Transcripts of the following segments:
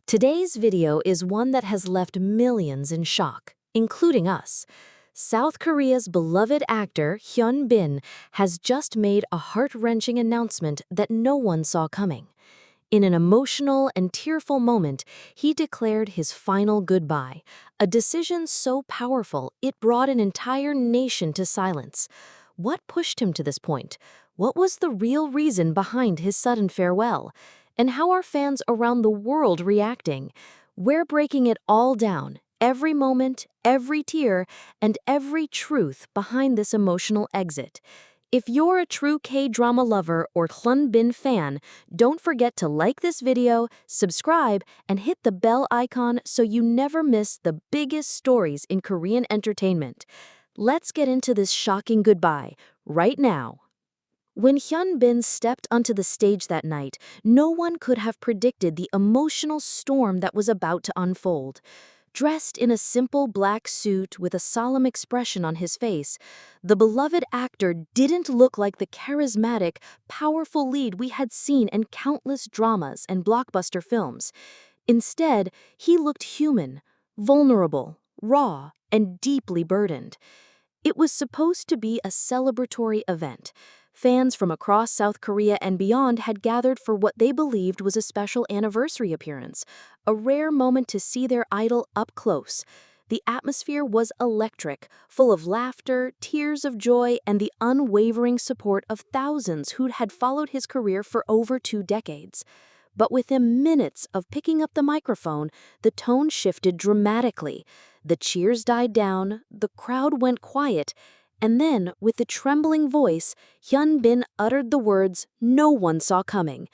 Today's video is one that has left millions in shock, including us. South Korea's beloved actor Hyun Bin has just made a heart-wrenching announcement that no one saw coming. In an emotional and tearful moment, he declared his final goodbye, a decision so powerful it brought an entire nation to silence. What pushed him to this point? What was the real reason behind his sudden farewell? And how are fans around the world reacting? We're breaking it all down, every moment, every tear, and every truth behind this emotional exit. If you're a true K-drama lover or Hyun Bin fan, don't forget to like this video, subscribe, and hit the bell icon so you never miss the biggest stories in Korean entertainment. Let's get into this shocking goodbye right now. When Hyun Bin stepped onto the stage that night, no one could have predicted the emotional storm that was about to unfold. Dressed in a simple black suit with a solemn expression on his face, the beloved actor didn't look like the charismatic, powerful lead we had seen in countless dramas and blockbuster films. Instead, he looked human, vulnerable, raw, and deeply burdened. It was supposed to be a celebratory event. Fans from across South Korea and beyond had gathered for what they believed was a special anniversary appearance, a rare moment to see their idol up close. The atmosphere was electric, full of laughter, tears of joy, and the unwavering support of thousands who had followed his career for over 2 decades. But within minutes of picking up the microphone, the tone shifted dramatically. The cheers died down, the crowd went quiet, and then, with a trembling voice, Hyun Bin uttered the words no one saw coming.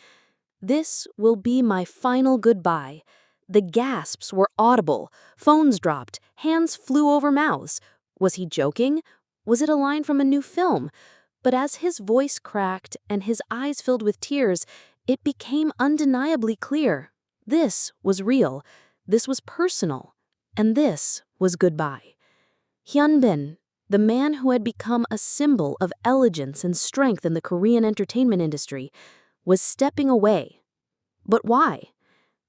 "This will be my final goodbye." The gasps were audible, phones dropped, hands flew over mouths. Was he joking? Was it a line from a new film? But as his voice cracked and his eyes filled with tears, it became undeniably clear. This was real, this was personal, and this was goodbye. Hyun Bin, the man who had become a symbol of elegance and strength in the Korean entertainment industry, was stepping away. But why?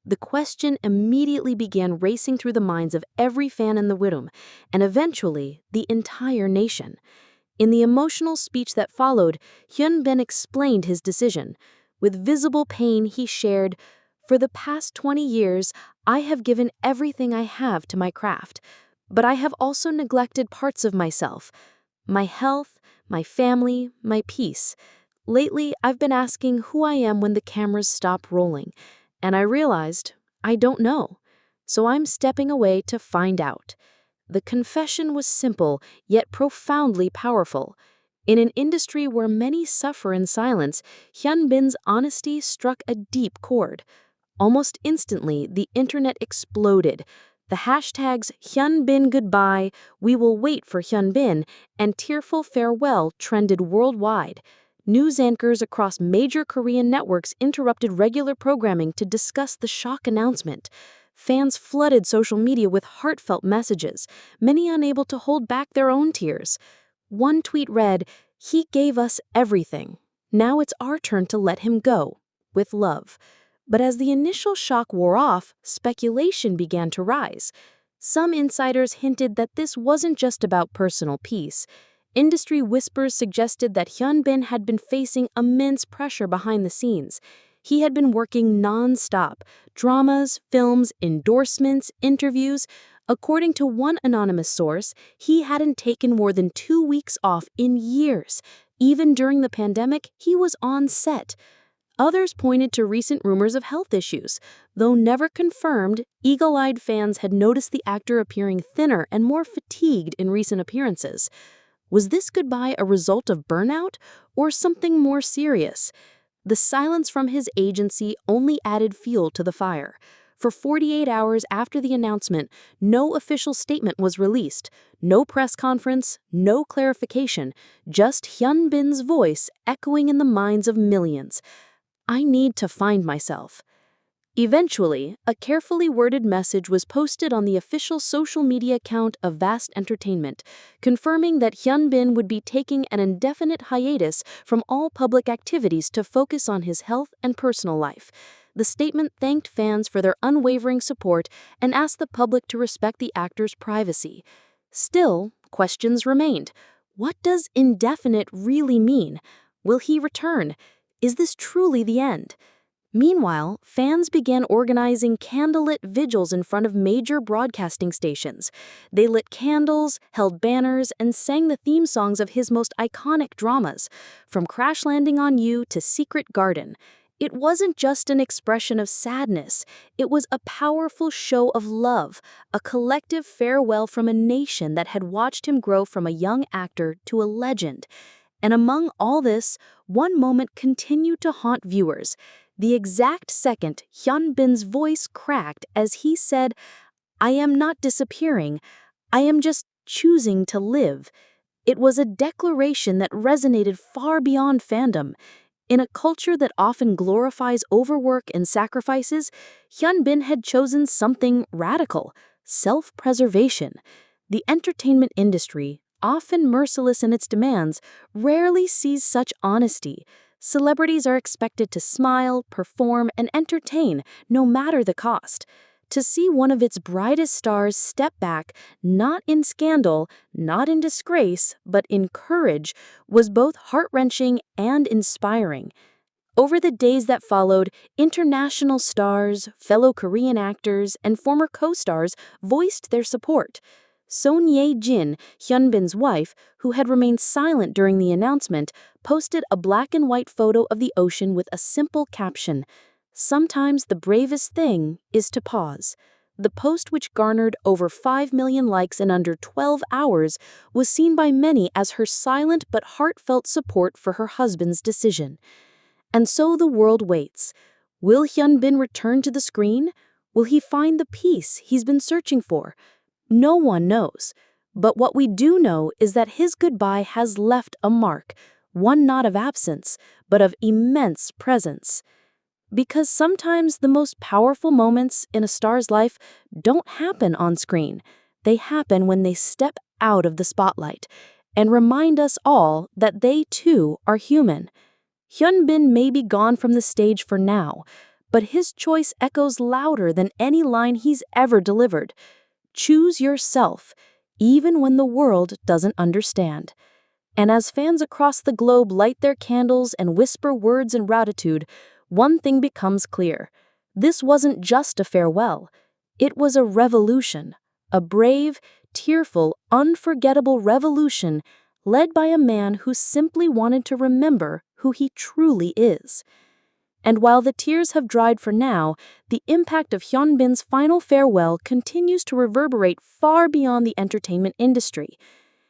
The question immediately began racing through the minds of every fan in the room, and eventually the entire nation. In the emotional speech that followed, Hyun Bin explained his decision. With visible pain, he shared, "For the past 20 years, I have given everything I have to my craft. But I have also neglected parts of myself, my health, my family, my peace. Lately, I've been asking who I am when the cameras stop rolling, and I realized I don't know. So I'm stepping away to find out." The confession was simple, yet profoundly powerful. In an industry where many suffer in silence, Hyun Bin's honesty struck a deep chord. Almost instantly, the internet exploded. The hashtags Hyun Bin Goodbye, We Will Wait for Hyun Bin, and Tearful Farewell trended worldwide. News anchors across major Korean networks interrupted regular programming to discuss the shock announcement. Fans flooded social media with heartfelt messages, many unable to hold back their own tears. One tweet read, "He gave us everything. Now it's our turn to let him go. With love." But as the initial shock wore off, speculation began to rise. Some insiders hinted that this wasn't just about personal peace. Industry whispers suggested that Hyun Bin had been facing immense pressure behind the scenes. He had been working non-stop, dramas, films, endorsements, interviews. According to one anonymous source, he hadn't taken more than 2 weeks off in years. Even during the pandemic, he was on set. Others pointed to recent rumors of health issues. Though never confirmed, eagle-eyed fans had noticed the actor appearing thinner and more fatigued in recent appearances. Was this goodbye a result of burnout or something more serious? The silence from his agency only added fuel to the fire. For 48 hours after the announcement, no official statement was released, no press conference, no clarification, just Hyun Bin's voice echoing in the minds of millions. "I need to find myself." Eventually, a carefully worded message was posted on the official social media account of Vast Entertainment, confirming that Hyun Bin would be taking an indefinite hiatus from all public activities to focus on his health and personal life. The statement thanked fans for their unwavering support and asked the public to respect the actor's privacy. Still, questions remained. What does indefinite really mean? Will he return? Is this truly the end? Meanwhile, fans began organizing candlelit vigils in front of major broadcasting stations. They lit candles, held banners, and sang the theme songs of his most iconic dramas, from Crash Landing on You to Secret Garden. It wasn't just an expression of sadness, it was a powerful show of love, a collective farewell from a nation that had watched him grow from a young actor to a legend. And among all this, one moment continued to haunt viewers. The exact second Hyun Bin's voice cracked as he said, "I am not disappearing, I am just choosing to live." It was a declaration that resonated far beyond fandom. In a culture that often glorifies overwork and sacrifices, Hyun Bin had chosen something radical: self-preservation. The entertainment industry, often merciless in its demands, rarely sees such honesty. Celebrities are expected to smile, perform, and entertain, no matter the cost. To see one of its brightest stars step back, not in scandal, not in disgrace, but in courage, was both heart-wrenching and inspiring. Over the days that followed, international stars, fellow Korean actors, and former co-stars voiced their support. Son Ye-jin, Hyun Bin's wife, who had remained silent during the announcement, posted a black-and-white photo of the ocean with a simple caption, "Sometimes the bravest thing is to pause." The post, which garnered over 5 million likes in under 12 hours, was seen by many as her silent but heartfelt support for her husband's decision. And so the world waits. Will Hyun Bin return to the screen? Will he find the peace he's been searching for? No one knows. But what we do know is that his goodbye has left a mark, one not of absence, but of immense presence. Because sometimes the most powerful moments in a star's life don't happen on screen. They happen when they step out of the spotlight and remind us all that they too are human. Hyun Bin may be gone from the stage for now, but his choice echoes louder than any line he's ever delivered. Choose yourself, even when the world doesn't understand. And as fans across the globe light their candles and whisper words in gratitude, one thing becomes clear. This wasn't just a farewell. It was a revolution, a brave, tearful, unforgettable revolution led by a man who simply wanted to remember who he truly is. And while the tears have dried for now, the impact of Hyun Bin's final farewell continues to reverberate far beyond the entertainment industry.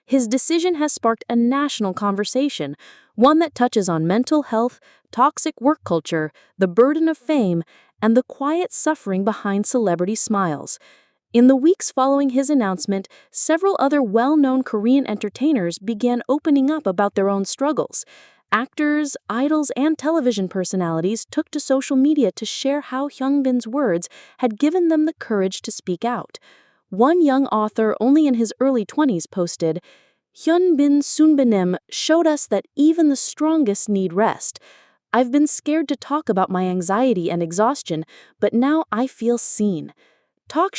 His decision has sparked a national conversation, one that touches on mental health, toxic work culture, the burden of fame, and the quiet suffering behind celebrity smiles. In the weeks following his announcement, several other well-known Korean entertainers began opening up about their own struggles. Actors, idols, and television personalities took to social media to share how Hyun Bin's words had given them the courage to speak out. One young author, only in his early 20s, posted, "Hyun Bin Sunbanim showed us that even the strongest need rest. I've been scared to talk about my anxiety and exhaustion, but now I feel seen." Talk